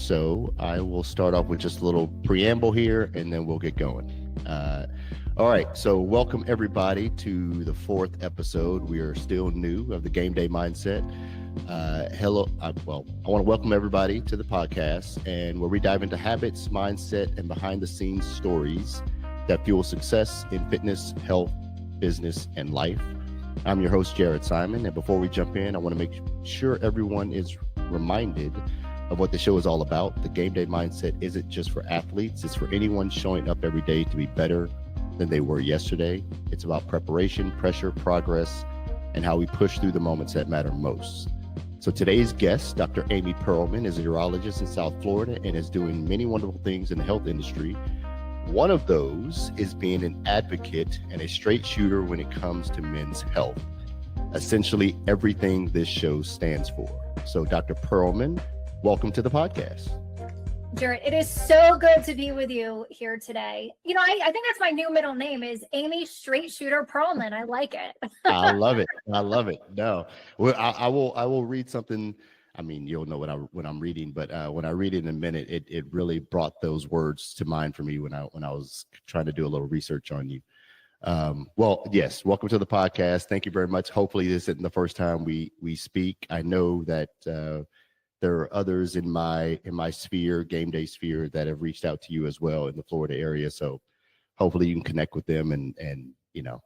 So I will start off with just a little preamble here, and then we'll get going. All right. So welcome everybody to the fourth episode. We are still new of the Game Day Mindset. Hello. I want to welcome everybody to the podcast, and where we dive into habits, mindset, and behind-the-scenes stories that fuel success in fitness, health, business, and life. I'm your host, Jared Simon, and before we jump in, I want to make sure everyone is reminded of what the show is all about. The Game Day Mindset isn't just for athletes. It's for anyone showing up every day to be better than they were yesterday. It's about preparation, pressure, progress, and how we push through the moments that matter most. So today's guest, Dr. Amy Pearlman, is a urologist in South Florida and is doing many wonderful things in the health industry. One of those is being an advocate and a straight shooter when it comes to men's health. Essentially everything this show stands for. So Dr. Pearlman, welcome to the podcast. Jared, it is so good to be with you here today. You know, I think that's my new middle name is Amy Straight Shooter Perlman. I like it. I love it. I love it. No, well, I will read something. I mean, you'll know what I'm reading, but when I read it in a minute, it really brought those words to mind for me when I was trying to do a little research on you. Well, yes, welcome to the podcast. Thank you very much. Hopefully this isn't the first time we speak. I know that there are others in my sphere, game day sphere, that have reached out to you as well in the Florida area. So hopefully you can connect with them and you know,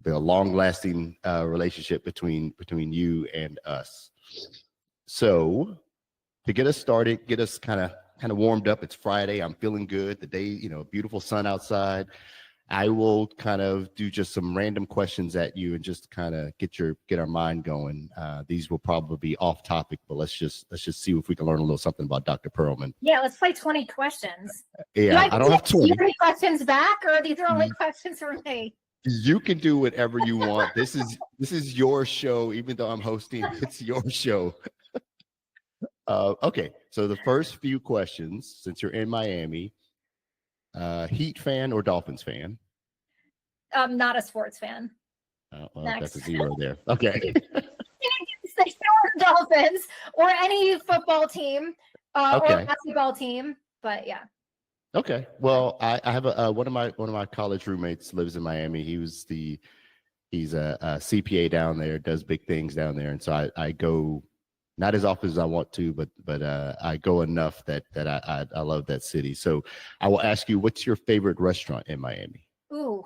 the long lasting relationship between you and us. So to get us started, get us kind of warmed up. It's Friday. I'm feeling good. The day, you know, beautiful sun outside. I will kind of do just some random questions at you and just kind of get our mind going. These will probably be off topic, but let's just see if we can learn a little something about Dr. Pearlman. Yeah, let's play 20 questions. Yeah, I don't have 20. Do you have any questions back, or are these only questions for me? You can do whatever you want. This is your show, even though I'm hosting. It's your show. Okay, so the first few questions, since you're in Miami. Heat fan or Dolphins fan? I'm not a sports fan. Well, that's a zero there. Okay. Dolphins or any football team Okay. or basketball team, but yeah. Okay. Well, I have one of my college roommates lives in Miami. He's a CPA down there, does big things down there, and so I go not as often as I want to, but I go enough that I love that city. So I will ask you, what's your favorite restaurant in Miami? Ooh.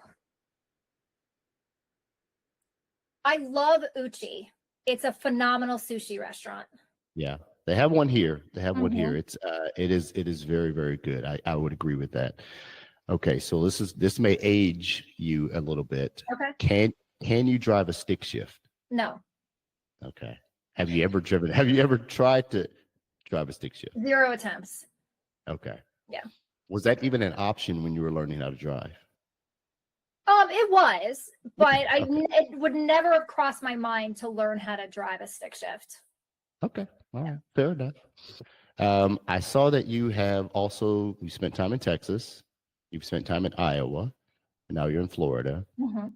I love Uchi. It's a phenomenal sushi restaurant. Yeah, they have one here. One here. It is very, very good. I would agree with that. Okay, so this may age you a little bit. Okay. Can you drive a stick shift? No. Okay. Have you ever tried to drive a stick shift? 0 attempts. Okay. Yeah. Was that even an option when you were learning how to drive? It was, but it would never have crossed my mind to learn how to drive a stick shift. Okay. All right. Fair enough. I saw that you spent time in Texas, you've spent time in Iowa, and now you're in Florida. Mm-hmm.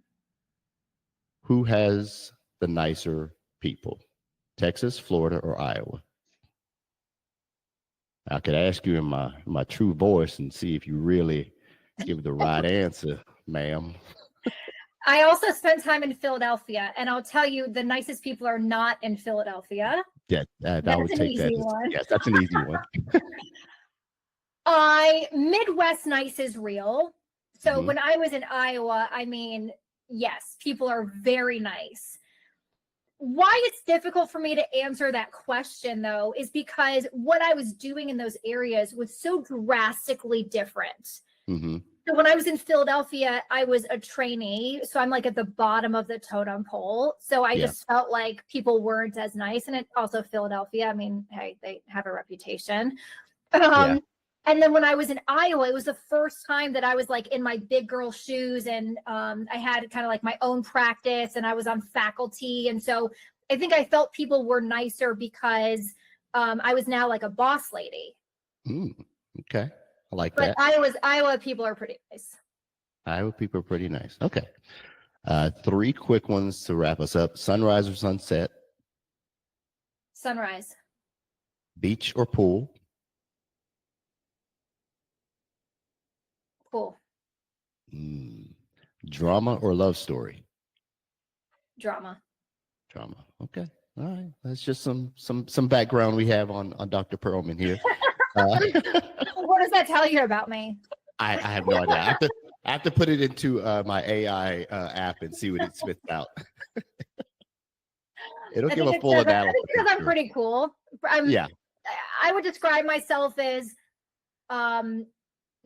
Who has the nicer people? Texas, Florida, or Iowa? I could ask you in my true voice and see if you really give the right answer, ma'am. I also spent time in Philadelphia, and I'll tell you, the nicest people are not in Philadelphia. Yeah, I would take that. Yes, that's an easy one. Midwest nice is real. So when I was in Iowa, I mean, yes, people are very nice. Why it's difficult for me to answer that question, though, is because what I was doing in those areas was so drastically different. Mm-hmm. So when I was in Philadelphia, I was a trainee. So I'm like at the bottom of the totem pole. So I just felt like people weren't as nice. And it also Philadelphia, I mean, hey, they have a reputation. And then when I was in Iowa, it was the first time that I was like in my big girl shoes, and I had kind of like my own practice, and I was on faculty. And so I think I felt people were nicer because I was now like a boss lady. Okay. I like that. But Iowa people are pretty nice. Iowa people are pretty nice. Okay. 3 quick ones to wrap us up. Sunrise or sunset? Sunrise. Beach or pool? Cool. Drama or love story? Drama. Drama. Okay. All right. That's just some background we have on Dr. Pearlman here. What does that tell you about me? I have no idea. I have to put it into my AI app and see what it spits out. It'll give a full analysis. I think because I'm pretty cool. Yeah. I would describe myself as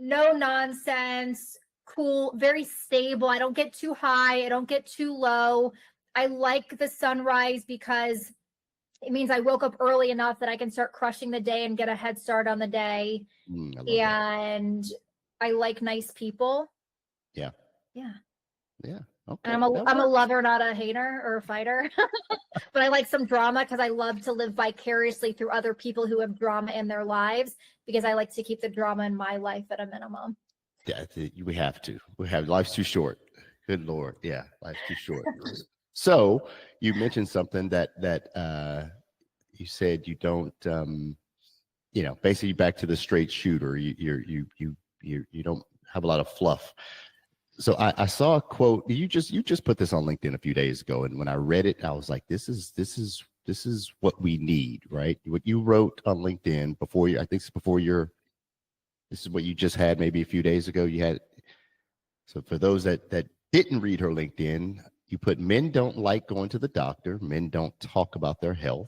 no nonsense, cool, very stable. I don't get too high. I don't get too low. I like the sunrise because it means I woke up early enough that I can start crushing the day and get a head start on the day. And I like nice people. Yeah. Yeah. Yeah. Okay. And I'm a lover, not a hater or a fighter. But I like some drama because I love to live vicariously through other people who have drama in their lives, because I like to keep the drama in my life at a minimum. Yeah, we have to. Life's too short. Good Lord. Yeah, life's too short. So you mentioned something that you said you don't basically back to the straight shooter. You don't have a lot of fluff. So I saw a quote. You just put this on LinkedIn a few days ago, and when I read it, I was like, this is what we need, right? What you wrote on LinkedIn before you, I think it's before this is what you just had maybe a few days ago. You had, so for those that didn't read her LinkedIn, you put, men don't like going to the doctor. Men don't talk about their health.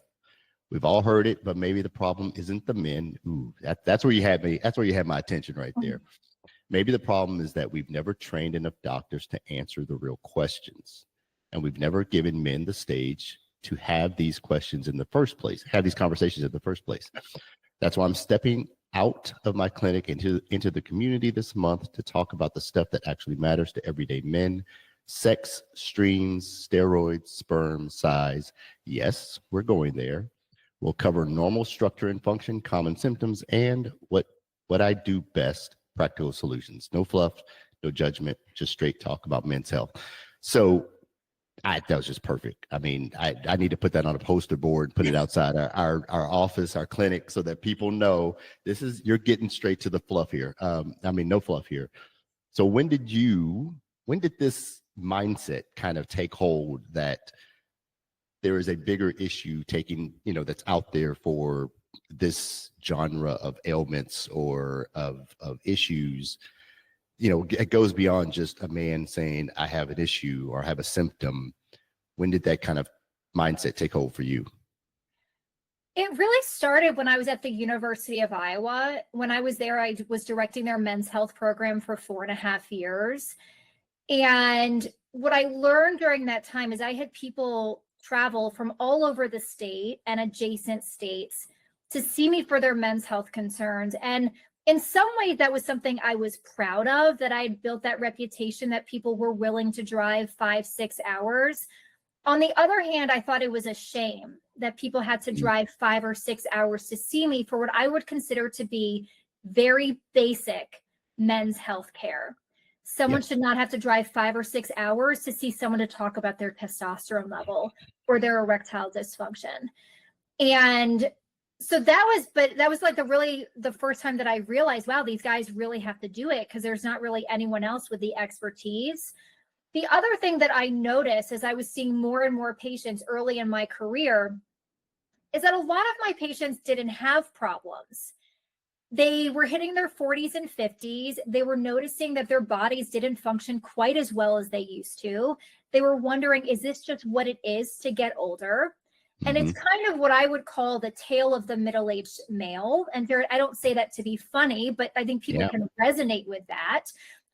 We've all heard it, but maybe the problem isn't the men. Ooh, that's where you had me. That's where you had my attention right there. Maybe the problem is that we've never trained enough doctors to answer the real questions. And we've never given men the stage to have these questions in the first place, have these conversations in the first place. That's why I'm stepping out of my clinic into the community this month to talk about the stuff that actually matters to everyday men: sex, streams, steroids, sperm, size. Yes, we're going there. We'll cover normal structure and function, common symptoms, and what I do best: practical solutions. No fluff, no judgment, just straight talk about men's health. So that was just perfect. I mean, I need to put that on a poster board, put it outside our office, our clinic, so that people know you're getting straight to the fluff here. No fluff here. So when did this mindset kind of take hold that there is a bigger issue that's out there for this genre of ailments or of issues? It goes beyond just a man saying, I have an issue or I have a symptom. When did that kind of mindset take hold for you? It really started when I was at the University of Iowa. When I was there, I was directing their men's health program for 4.5 years. And what I learned during that time is I had people travel from all over the state and adjacent states to see me for their men's health concerns. And in some ways, that was something I was proud of, that I had built that reputation that people were willing to drive 5-6 hours. On the other hand, I thought it was a shame that people had to drive 5 or 6 hours to see me for what I would consider to be very basic men's health care. Someone should not have to drive 5 or 6 hours to see someone to talk about their testosterone level or their erectile dysfunction. And so that was like the first time that I realized, wow, these guys really have to do it, because there's not really anyone else with the expertise. The other thing that I noticed as I was seeing more and more patients early in my career is that a lot of my patients didn't have problems. They were hitting their 40s and 50s. They were noticing that their bodies didn't function quite as well as they used to. They were wondering, is this just what it is to get older? And it's kind of what I would call the tale of the middle-aged male. And I don't say that to be funny, but I think people can resonate with that.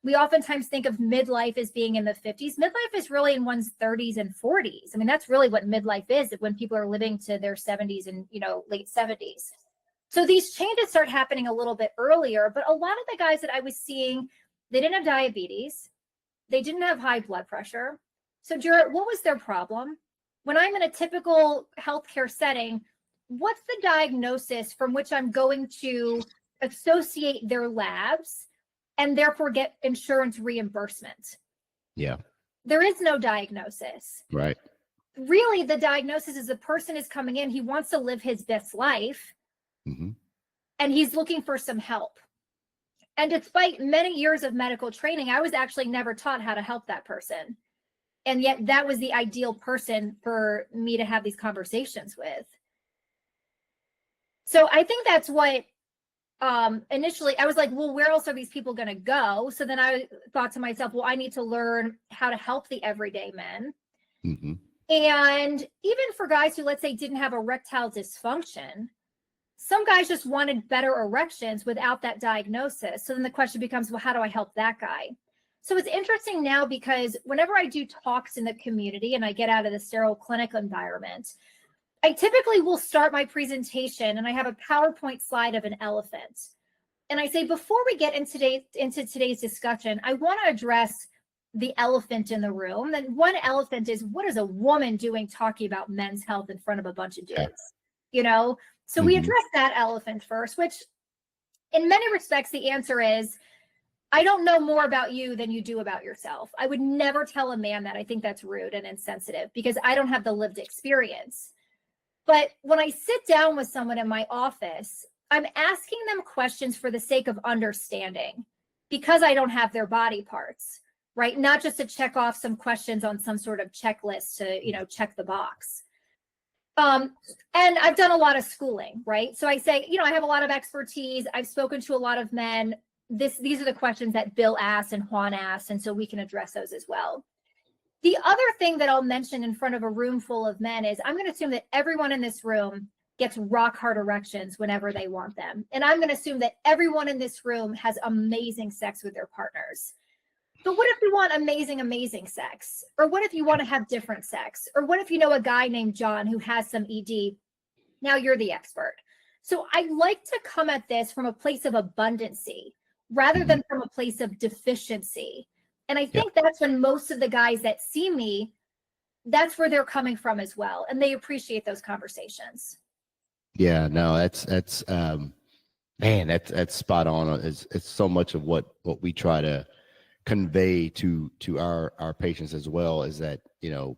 We oftentimes think of midlife as being in the 50s. Midlife is really in one's 30s and 40s. I mean, that's really what midlife is, when people are living to their 70s and, late 70s. So these changes start happening a little bit earlier, but a lot of the guys that I was seeing, they didn't have diabetes. They didn't have high blood pressure. So Jarrett, what was their problem? When I'm in a typical healthcare setting, what's the diagnosis from which I'm going to associate their labs and therefore get insurance reimbursement? Yeah. There is no diagnosis. Right. Really, the diagnosis is the person is coming in, he wants to live his best life, and he's looking for some help. And despite many years of medical training, I was actually never taught how to help that person. And yet that was the ideal person for me to have these conversations with. So I think that's what initially I was like, well, where else are these people going to go? So then I thought to myself, well, I need to learn how to help the everyday men. Mm-hmm. And even for guys who, let's say, didn't have erectile dysfunction, some guys just wanted better erections without that diagnosis. So then the question becomes, well, how do I help that guy? So it's interesting now because whenever I do talks in the community and I get out of the sterile clinic environment, I typically will start my presentation and I have a PowerPoint slide of an elephant. And I say, before we get into today's discussion, I want to address the elephant in the room. And one elephant is, what is a woman doing talking about men's health in front of a bunch of dudes? You know? So we address that elephant first, which in many respects, the answer is, I don't know more about you than you do about yourself. I would never tell a man that. I think that's rude and insensitive because I don't have the lived experience. But when I sit down with someone in my office, I'm asking them questions for the sake of understanding because I don't have their body parts, right? Not just to check off some questions on some sort of checklist to, you know, check the box. And I've done a lot of schooling, right? So I say, you know, I have a lot of expertise. I've spoken to a lot of men. These are the questions that Bill asked and Juan asked, and so we can address those as well. The other thing that I'll mention in front of a room full of men is I'm going to assume that everyone in this room gets rock hard erections whenever they want them. And I'm going to assume that everyone in this room has amazing sex with their partners. But what if you want amazing, amazing sex? Or what if you want to have different sex? Or what if you know a guy named John who has some ED? Now you're the expert. So I like to come at this from a place of abundancy rather than from a place of deficiency. And I think that's when most of the guys that see me, that's where they're coming from as well. And they appreciate those conversations. Yeah, no, that's man, that's spot on. It's so much of what we try to convey to our patients as well, is that, you know,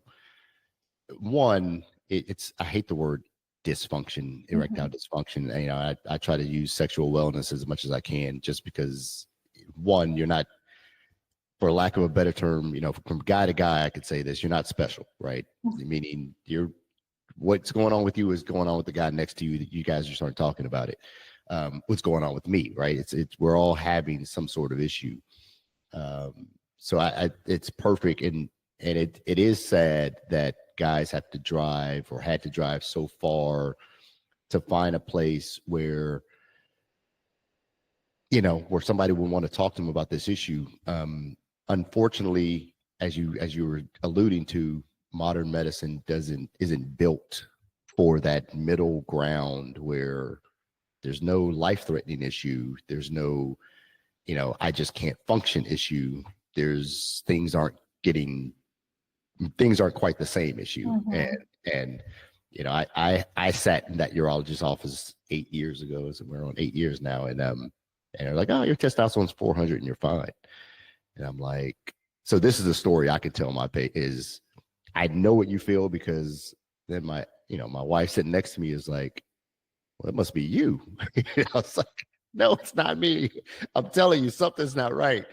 one, it's I hate the word dysfunction, erectile dysfunction. You know, I try to use sexual wellness as much as I can, just because, one, you're not, for lack of a better term, you know, from guy to guy, I could say this: you're not special, right? Meaning what's going on with you is going on with the guy next to you. That you guys just aren't talking about it. What's going on with me, right? It's we're all having some sort of issue. So it's perfect, and it is sad that guys have to drive or had to drive so far to find a place where, you know, where somebody would want to talk to them about this issue. Unfortunately, as you were alluding to, modern medicine isn't built for that middle ground where there's no life-threatening issue, there's no, you know, I just can't function issue. There's things aren't quite the same issue. And you know, I sat in that urologist's office 8 years ago, so we're on 8 years now, and they're like, oh, your testosterone's 400 and you're fine. And I'm like, so this is a story I could tell my patient is, I know what you feel, because then my wife sitting next to me is like, well, it must be you. I was like, no, it's not me. I'm telling you, something's not right.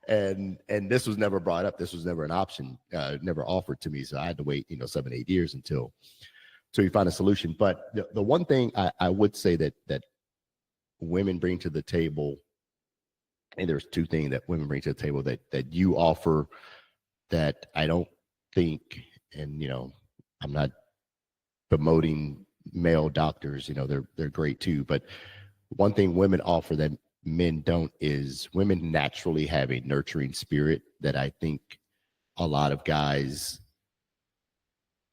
And this was never brought up. This was never an option, never offered to me. So I had to wait, 7-8 years until you find a solution. But the one thing I would say that women bring to the table, and there's two things that women bring to the table that you offer that I don't think, and I'm not promoting male doctors, they're great too, but one thing women offer that men don't is women naturally have a nurturing spirit that I think a lot of guys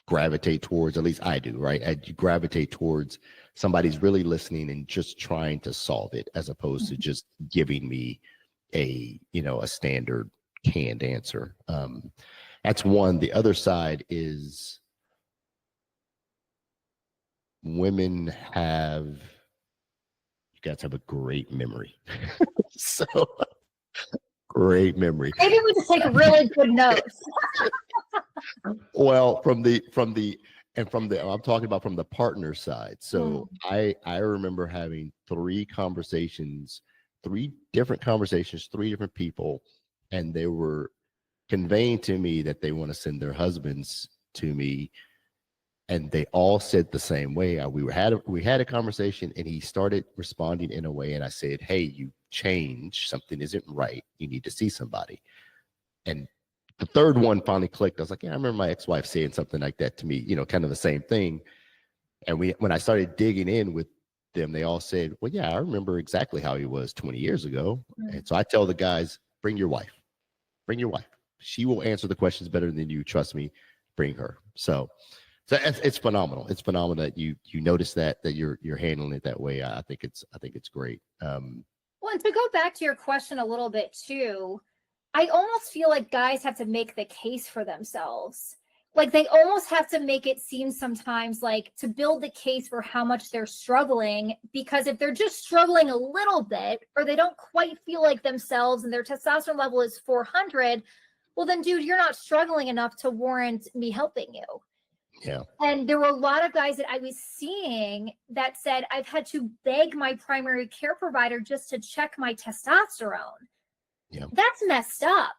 gravitate towards. At least I do, right? I gravitate towards somebody's really listening and just trying to solve it, as opposed to just giving me a standard canned answer. That's one. The other side is women you guys have a great memory. So great memory. Maybe we just take really good notes. Well, I'm talking about from the partner side. So I remember having 3 conversations three different conversations, three different people, and they were conveying to me that they want to send their husbands to me, and they all said the same way. We had a conversation, and he started responding in a way, and I said, "Hey, you changed. Something isn't right. You need to see somebody." And the third one finally clicked. I was like, "Yeah, I remember my ex-wife saying something like that to me. Kind of the same thing." And when I started digging in with them, they all said, "Well, yeah, I remember exactly how he was 20 years ago." Mm-hmm. And so I tell the guys, "Bring your wife. Bring your wife. She will answer the questions better than you. Trust me. Bring her." So it's phenomenal. It's phenomenal that you notice that you're handling it that way. I think it's great. Well, and to go back to your question a little bit too, I almost feel like guys have to make the case for themselves. Like they almost have to make it seem sometimes like to build the case for how much they're struggling, because if they're just struggling a little bit, or they don't quite feel like themselves and their testosterone level is 400, well then, dude, you're not struggling enough to warrant me helping you. Yeah. And there were a lot of guys that I was seeing that said, I've had to beg my primary care provider just to check my testosterone. Yeah. That's messed up.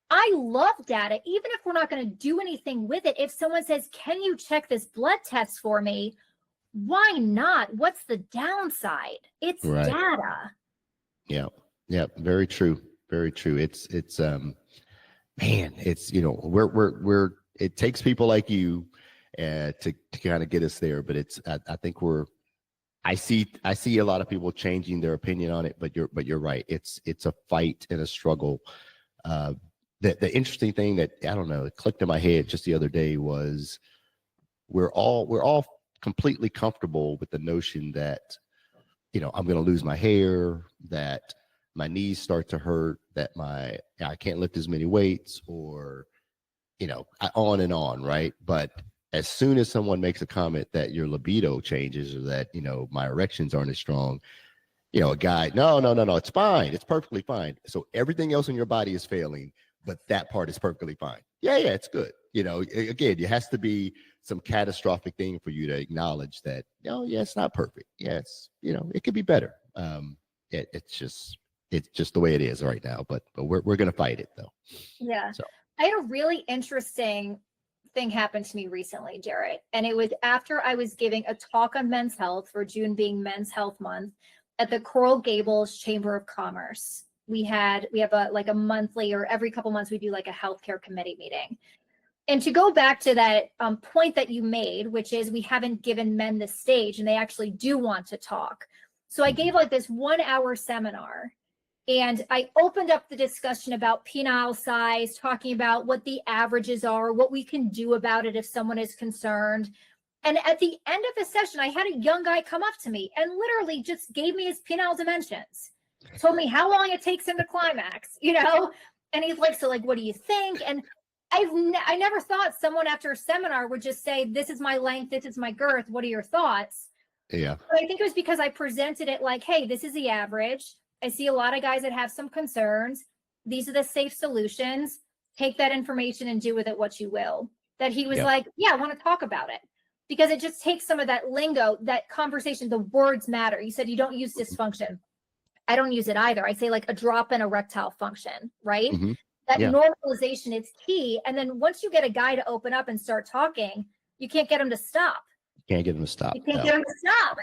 I love data, even if we're not going to do anything with it. If someone says, "Can you check this blood test for me?" Why not? What's the downside? It's right. Data. Yeah. Yeah. Very true. Very true. It's man, it's, we're it takes people like you to kind of get us there, but I think I see a lot of people changing their opinion on it, but you're right. It's a fight and a struggle. The interesting thing that, I don't know, it clicked in my head just the other day was we're all completely comfortable with the notion that, I'm going to lose my hair, that my knees start to hurt, that I can't lift as many weights, or, on and on. Right. But as soon as someone makes a comment that your libido changes, or that, my erections aren't as strong, a guy, no, it's fine. It's perfectly fine. So everything else in your body is failing, but that part is perfectly fine. Yeah, it's good. Again, it has to be some catastrophic thing for you to acknowledge that, it's not perfect. Yeah, it could be better. It's just the way it is right now, but we're going to fight it though. Yeah. So I had a really interesting thing happen to me recently, Jarrett. And it was after I was giving a talk on men's health, for June being Men's Health Month, at the Coral Gables Chamber of Commerce. We have a monthly, or every couple months we do like a healthcare committee meeting. And to go back to that point that you made, which is we haven't given men the stage and they actually do want to talk. So I gave like this 1-hour seminar, and I opened up the discussion about penile size, talking about what the averages are, what we can do about it if someone is concerned. And at the end of the session, I had a young guy come up to me and literally just gave me his penile dimensions, told me how long it takes him to climax, and he's like, "So like, what do you think?" And I never thought someone after a seminar would just say, "This is my length, this is my girth, what are your thoughts?" Yeah. But I think it was because I presented it like, "Hey, this is the average. I see a lot of guys that have some concerns. These are the safe solutions. Take that information and do with it what you will." That he was like, "Yeah, I want to talk about it." Because it just takes some of that lingo, that conversation, the words matter. You said you don't use dysfunction. I don't use it either. I say like a drop in erectile function, right? Mm-hmm. That normalization is key. And then once you get a guy to open up and start talking, you can't get him to stop. Can't get him to stop. You can't get him to stop.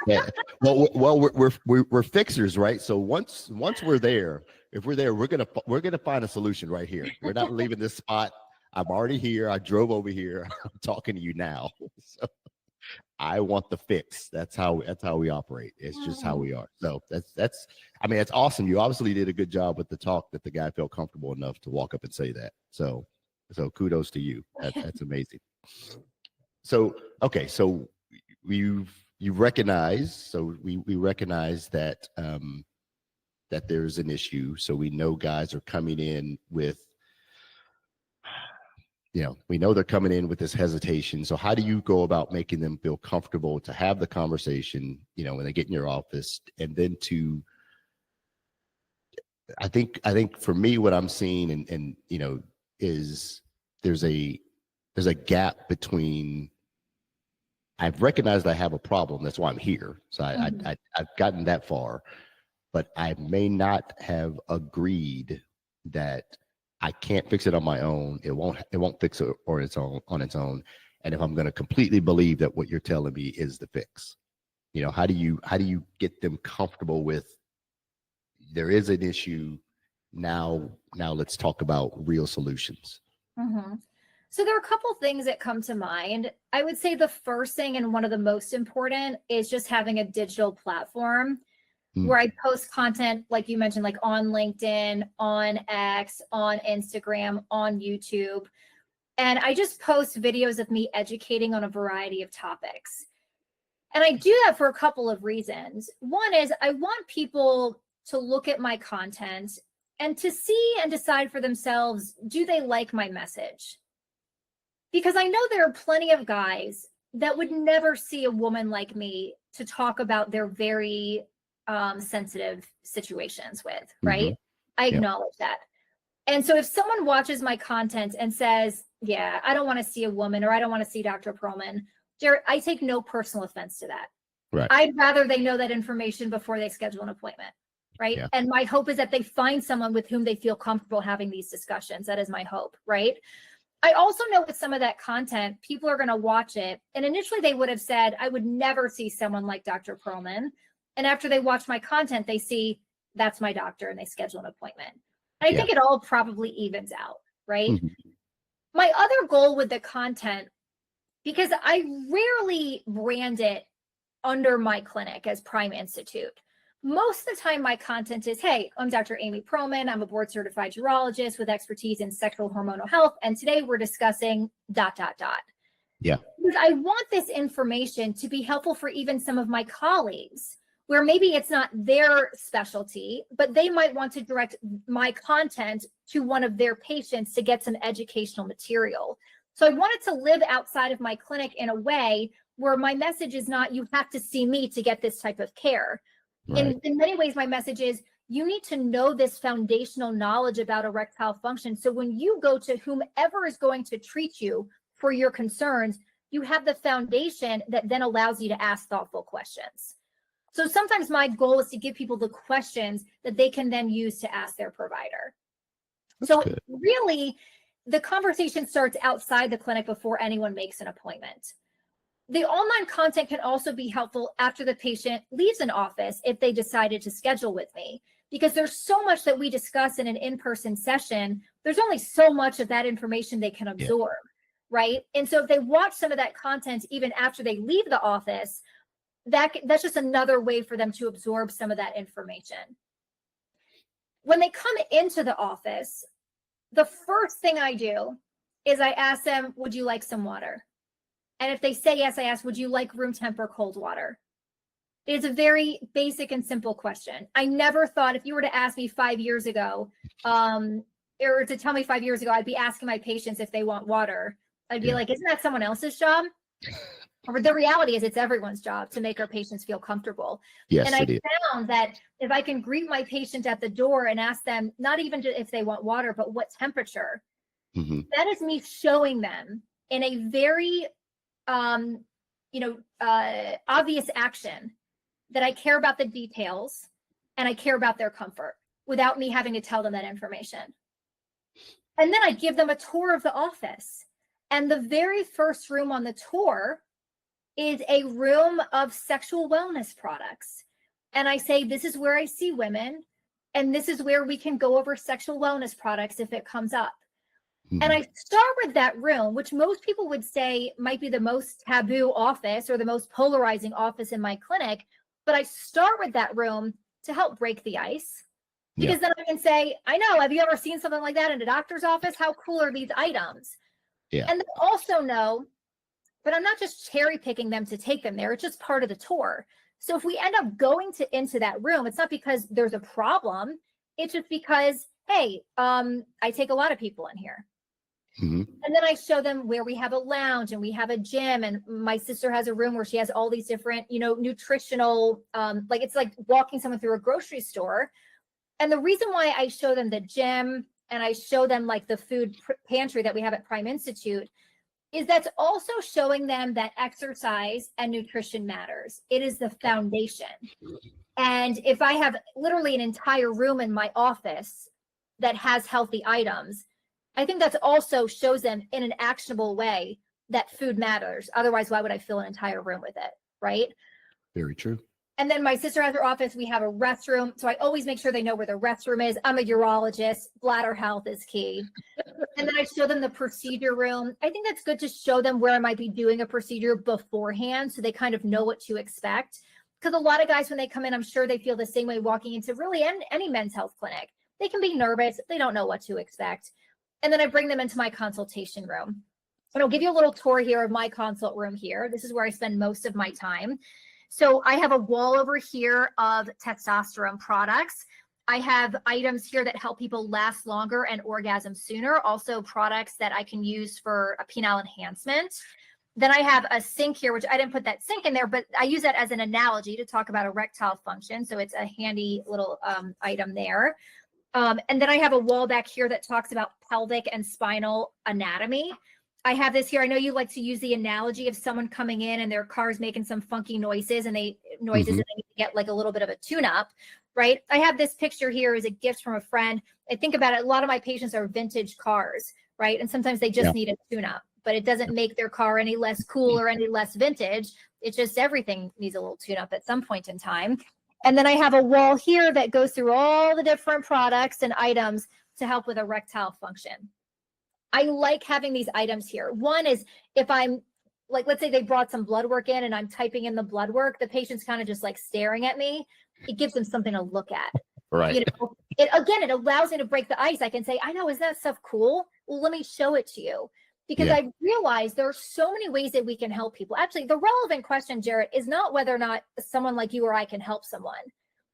Yeah. Well, we're fixers, right? So once we're there, if we're there, we're gonna find a solution right here. We're not leaving this spot. I'm already here. I drove over here. I'm talking to you now. So I want the fix. That's how we operate. It's just how we are. So that's awesome. You obviously did a good job with the talk, that the guy felt comfortable enough to walk up and say that. So kudos to you. That's amazing. So, okay. So you recognize, so we recognize that, that there's an issue. So we know guys are coming in with, we know they're coming in with this hesitation. So how do you go about making them feel comfortable to have the conversation, when they get in your office? And then I think for me, what I'm seeing and is there's a gap between, I've recognized I have a problem. That's why I'm here. So I've gotten that far. but I may not have agreed that I can't fix it on my own. It won't fix it on its own. And if I'm going to completely believe that what you're telling me is the fix, how do you get them comfortable with there is an issue now let's talk about real solutions. Mm-hmm. So there are a couple things that come to mind. I would say the first thing and one of the most important is just having a digital platform where I post content, like you mentioned, like on LinkedIn, on X, on Instagram, on YouTube. And I just post videos of me educating on a variety of topics. And I do that for a couple of reasons. One is I want people to look at my content and to see and decide for themselves, do they like my message? Because I know there are plenty of guys that would never see a woman like me to talk about their very sensitive situations with, right? I acknowledge that. And so if someone watches my content and says, yeah, I don't want to see a woman, or I don't want to see Dr. Perlman, Jared, I take no personal offense to that. Right. I'd rather they know that information before they schedule an appointment, right? Yeah. And my hope is that they find someone with whom they feel comfortable having these discussions. That is my hope, right? I also know with some of that content, people are going to watch it. And initially they would have said, I would never see someone like Dr. Perlman. And after they watch my content, they see that's my doctor and they schedule an appointment. And I think it all probably evens out, right? My other goal with the content, because I rarely brand it under my clinic as Prime Institute. Most of the time, my content is, hey, I'm Dr. Amy Pearlman. I'm a board certified urologist with expertise in sexual hormonal health. And today we're discussing ... Yeah. Because I want this information to be helpful for even some of my colleagues, where maybe it's not their specialty, but they might want to direct my content to one of their patients to get some educational material. So I wanted to live outside of my clinic in a way where my message is not, you have to see me to get this type of care. Right. In many ways, my message is, you need to know this foundational knowledge about erectile function. So when you go to whomever is going to treat you for your concerns, you have the foundation that then allows you to ask thoughtful questions. So sometimes my goal is to give people the questions that they can then use to ask their provider. So really, the conversation starts outside the clinic before anyone makes an appointment. The online content can also be helpful after the patient leaves an office if they decided to schedule with me, because there's so much that we discuss in an in-person session. There's only so much of that information they can absorb, right? And so if they watch some of that content even after they leave the office, that's just another way for them to absorb some of that information. When they come into the office, the first thing I do is I ask them, would you like some water? And if they say yes, I ask, would you like room temp or cold water? It's a very basic and simple question. I never thought, if you were to ask me 5 years ago, or to tell me 5 years ago, I'd be asking my patients if they want water. I'd be like, isn't that someone else's job? Or the reality is it's everyone's job to make our patients feel comfortable. Yes, and I found that if I can greet my patient at the door and ask them, not even if they want water, but what temperature, that is me showing them in a very obvious action that I care about the details and I care about their comfort without me having to tell them that information. And then I give them a tour of the office. And the very first room on the tour is a room of sexual wellness products. And I say, this is where I see women, and this is where we can go over sexual wellness products if it comes up. And I start with that room, which most people would say might be the most taboo office or the most polarizing office in my clinic. But I start with that room to help break the ice. Because then I can say, I know, have you ever seen something like that in a doctor's office? How cool are these items? And they also know, but I'm not just cherry picking them to take them there. It's just part of the tour. So if we end up going into that room, it's not because there's a problem. It's just because, hey, I take a lot of people in here. And then I show them where we have a lounge and we have a gym, and my sister has a room where she has all these different, nutritional, like it's like walking someone through a grocery store. And the reason why I show them the gym and I show them like the food pantry that we have at Prime Institute is that's also showing them that exercise and nutrition matters. It is the foundation. And if I have literally an entire room in my office that has healthy items, I think that's also shows them in an actionable way that food matters. Otherwise, why would I fill an entire room with it, right? Very true. And then my sister has her office. We have a restroom. So I always make sure they know where the restroom is. I'm a urologist. Bladder health is key. And then I show them the procedure room. I think that's good to show them where I might be doing a procedure beforehand so they kind of know what to expect. Because a lot of guys, when they come in, I'm sure they feel the same way walking into really any men's health clinic. They can be nervous. They don't know what to expect. And then I bring them into my consultation room. And I'll give you a little tour here of my consult room here. This is where I spend most of my time. So I have a wall over here of testosterone products. I have items here that help people last longer and orgasm sooner. Also products that I can use for a penile enhancement. Then I have a sink here, which I didn't put that sink in there, but I use that as an analogy to talk about erectile function. So it's a handy little item there. And then I have a wall back here that talks about pelvic and spinal anatomy. I have this here. I know you like to use the analogy of someone coming in and their car's making some funky noises and and they need to get like a little bit of a tune-up, right? I have this picture here as a gift from a friend. I think about it, a lot of my patients are vintage cars, right? And sometimes they just need a tune-up, but it doesn't make their car any less cool or any less vintage. It's just everything needs a little tune-up at some point in time. And then I have a wall here that goes through all the different products and items to help with erectile function. I like having these items here. One is if I'm like, let's say they brought some blood work in and I'm typing in the blood work, the patient's kind of just like staring at me. It gives them something to look at. Right. You know, it allows me to break the ice. I can say, I know, isn't that stuff cool? Well, let me show it to you. Because I realize there are so many ways that we can help people. Actually, the relevant question, Jarrett, is not whether or not someone like you or I can help someone.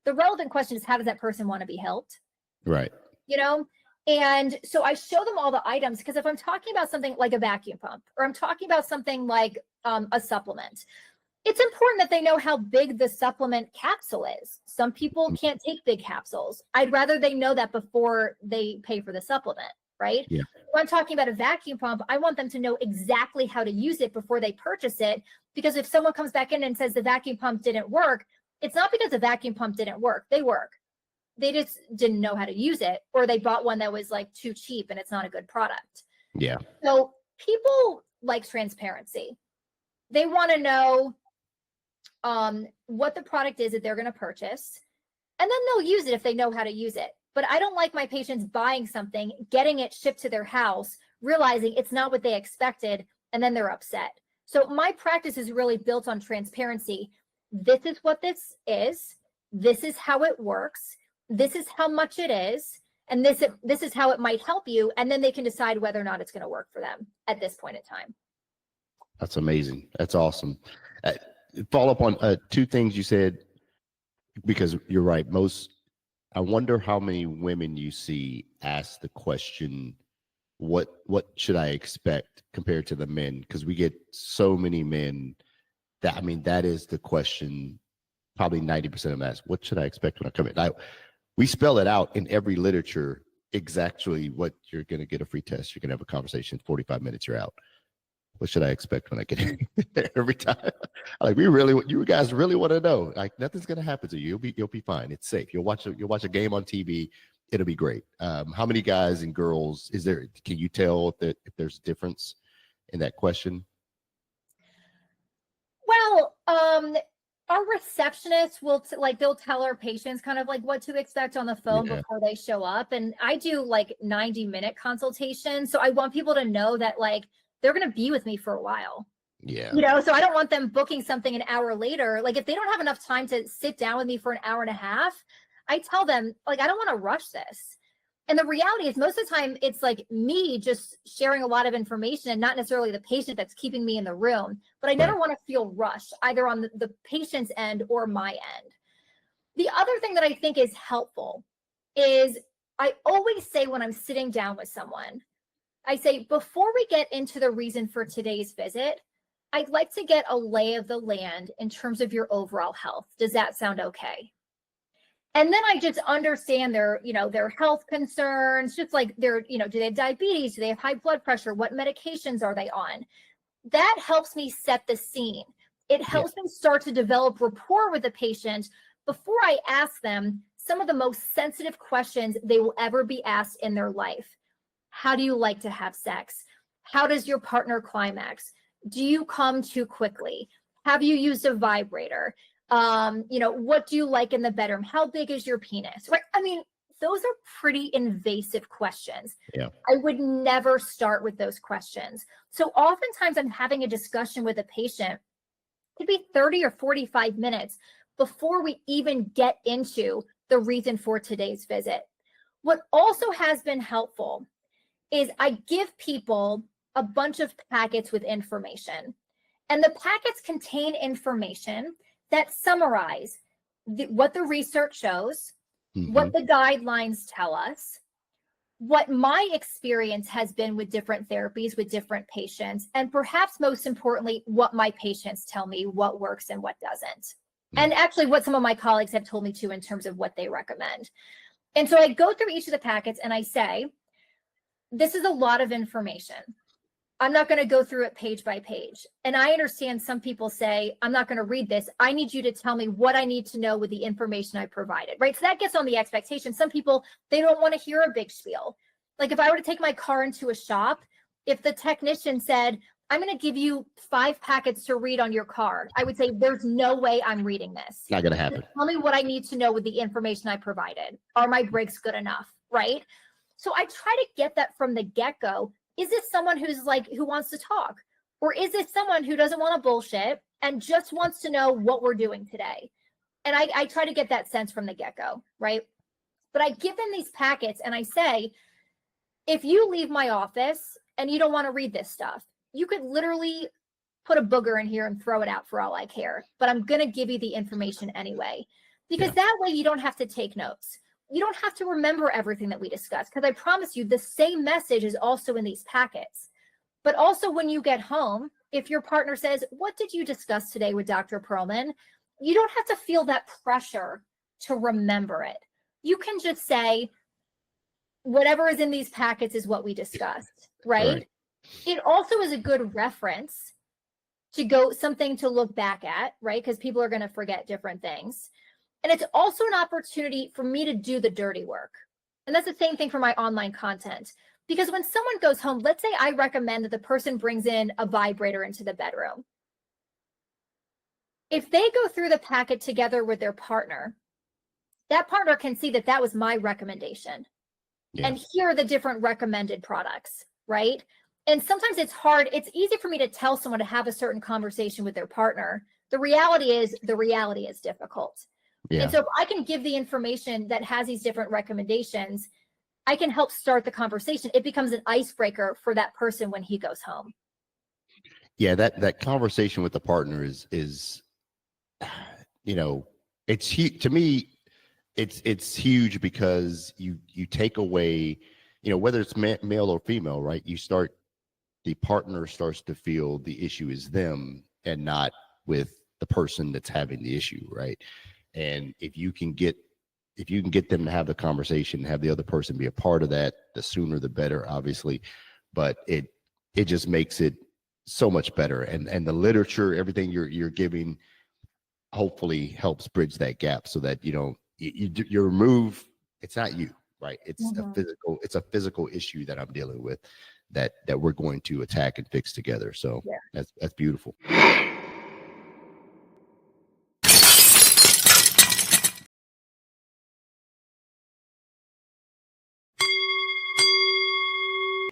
The relevant question is, how does that person want to be helped? Right. You know? And so I show them all the items, because if I'm talking about something like a vacuum pump, or I'm talking about something like a supplement, it's important that they know how big the supplement capsule is. Some people can't take big capsules. I'd rather they know that before they pay for the supplement, right? Yeah. When I'm talking about a vacuum pump, I want them to know exactly how to use it before they purchase it. Because if someone comes back in and says the vacuum pump didn't work, it's not because the vacuum pump didn't work. They work. They just didn't know how to use it, or they bought one that was like too cheap and it's not a good product. Yeah. So people like transparency. They want to know what the product is that they're going to purchase, and then they'll use it if they know how to use it. But I don't like my patients buying something, getting it shipped to their house, realizing it's not what they expected, and then they're upset. So my practice is really built on transparency. This is what this is. This is how it works. This is how much it is, and this is how it might help you, and then they can decide whether or not it's going to work for them at this point in time. That's amazing. That's awesome. Follow up on two things you said, because you're right. I wonder how many women you see ask the question, what should I expect compared to the men? Because we get so many men that, I mean, that is the question. Probably 90% of them ask, what should I expect when I come in? We spell it out in every literature, exactly what you're going to get a free test. You're going to have a conversation, 45 minutes, you're out. What should I expect when I get in? Every time? Like, you guys really want to know. Like, nothing's going to happen to you. You'll be fine. It's safe. You'll watch a game on TV. It'll be great. How many guys and girls can you tell if there's a difference in that question? Well, our receptionists will they'll tell our patients kind of like what to expect on the phone before they show up. And I do like 90-minute consultations. So I want people to know that like they're going to be with me for a while. Yeah. You know, so I don't want them booking something an hour later. Like if they don't have enough time to sit down with me for an hour and a half, I tell them like, I don't want to rush this. And the reality is most of the time it's like me just sharing a lot of information and not necessarily the patient that's keeping me in the room. But I never want to feel rushed either on the patient's end or my end. The other thing that I think is helpful is I always say when I'm sitting down with someone, I say, before we get into the reason for today's visit, I'd like to get a lay of the land in terms of your overall health. Does that sound okay? And then I just understand their health concerns, just like do they have diabetes? Do they have high blood pressure? What medications are they on? That helps me set the scene. It helps me start to develop rapport with the patient before I ask them some of the most sensitive questions they will ever be asked in their life. How do you like to have sex? How does your partner climax? Do you come too quickly? Have you used a vibrator? What do you like in the bedroom? How big is your penis? Right? I mean, those are pretty invasive questions. Yeah. I would never start with those questions. So oftentimes I'm having a discussion with a patient. It could be 30 or 45 minutes before we even get into the reason for today's visit. What also has been helpful is I give people a bunch of packets with information. And the packets contain information that summarize what the research shows, what the guidelines tell us, what my experience has been with different therapies, with different patients, and perhaps most importantly, what my patients tell me, what works and what doesn't. And actually what some of my colleagues have told me too in terms of what they recommend. And so I go through each of the packets and I say, this is a lot of information. I'm not going to go through it page by page. And I understand some people say, I'm not going to read this. I need you to tell me what I need to know with the information I provided, right? So that gets on the expectation. Some people, they don't want to hear a big spiel. Like if I were to take my car into a shop, if the technician said, I'm going to give you 5 packets to read on your car, I would say, there's no way I'm reading this. Not going to happen. Just tell me what I need to know with the information I provided. Are my brakes good enough, right? So I try to get that from the get-go. Is this someone who wants to talk? Or is this someone who doesn't want to bullshit and just wants to know what we're doing today? And I try to get that sense from the get-go, right? But I give them these packets and I say, if you leave my office and you don't want to read this stuff, you could literally put a booger in here and throw it out for all I care. But I'm going to give you the information anyway, because that way you don't have to take notes. You don't have to remember everything that we discussed, because I promise you the same message is also in these packets. But also when you get home, if your partner says, what did you discuss today with Dr. Perlman? You don't have to feel that pressure to remember it. You can just say, whatever is in these packets is what we discussed, right? It also is a good reference to go, something to look back at, right? Because people are going to forget different things. And it's also an opportunity for me to do the dirty work. And that's the same thing for my online content. Because when someone goes home, let's say I recommend that the person brings in a vibrator into the bedroom. If they go through the packet together with their partner, that partner can see that that was my recommendation. And here are the different recommended products, right? And sometimes it's hard. It's easy for me to tell someone to have a certain conversation with their partner. The reality is difficult. And so if I can give the information that has these different recommendations, I can help start the conversation. It becomes an icebreaker for that person when he goes home. Yeah, that conversation with the partner is it's huge to me. It's huge because you take away, whether it's male or female, right? The partner starts to feel the issue is them and not with the person that's having the issue, right? And if you can get them to have the conversation, have the other person be a part of that, the sooner the better, obviously. But it just makes it so much better. And the literature, everything you're giving, hopefully helps bridge that gap so that you remove. It's not you, right? It's a physical issue that I'm dealing with that we're going to attack and fix together. So that's beautiful.